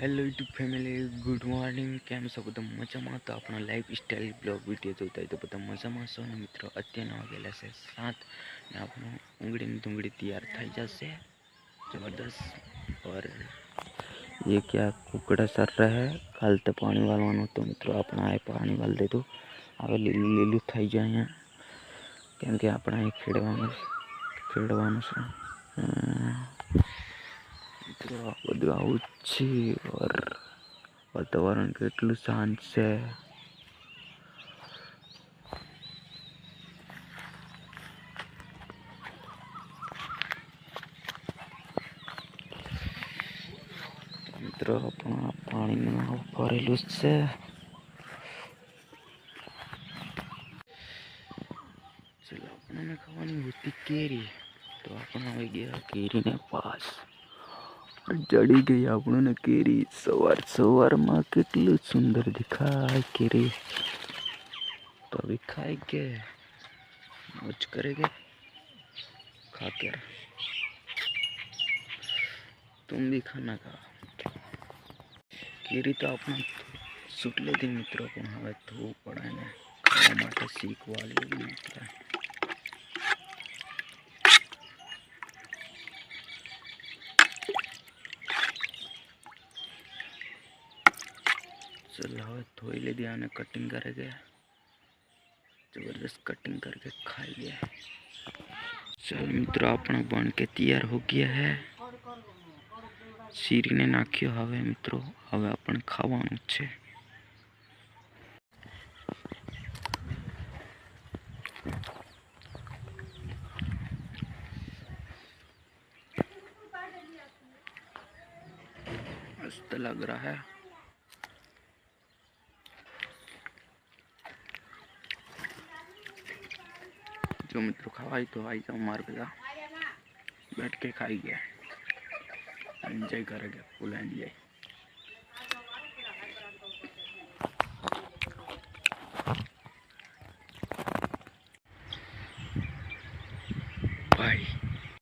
Hello YouTube family, good morning. કેમ છો બધા? મજામાં? તો આપણો લાઈફ સ્ટાઈલ બ્લોગ વિડીયો જોતા હોય તો બધા મજામાં છો ને મિત્રો. અત્યારના વાગેલા છે 7 ને આપણું ઉંગળીની ડુંગળી તૈયાર થઈ જશે જબરદસ્ત. और ये क्या कुकड़ा सर रहा है. કાલ તો પાણી વાળવાનું તો મિત્રો આપણે આ પાણી વાળી દીધું. હવે લીલું લીલું થઈ જાય અહીંયા, કેમ કે આપણે અહીં ખેડવાનું છે. મિત્રો આ બધું આવું જ છે. ઓર વાતાવરણ કેટલું શાંત છે. મિત્રો આપણા પાણીમાં ભરેલું જ છે. ચલો આપણને ખાવાની હોતી કેરી, તો આપણે આવી ગયા કેરીને પાસ. ચડી ગઈ આપણને કેરી સવારમાં. કેટલું સુંદર દેખાય કેરી. तो अभी खाएंगे, मौज करेंगे खा कर. तुम भी खाना खा. केरी तो આપણે સૂટ લેતી મિત્રો, પણ હવે ધોવું પડે ને ખાવા માટે શીખવા લેવી એટલે. चलो હવે ધોઈ લીધી અને કટિંગ કરેંगे. जबरदस्त कटिंग करके खाइए. चल मित्रों अपना बन के तैयार हो गया है. सीरी ने नाख्यो. हवे मित्रों हवे अपन खावानुं छे. मस्त लग रहा है. जो मित्रों खावाई तो आई जाओ मार बेटा, बैठ के खाई गया. एंजॉय करेंगे फुल एंजॉय.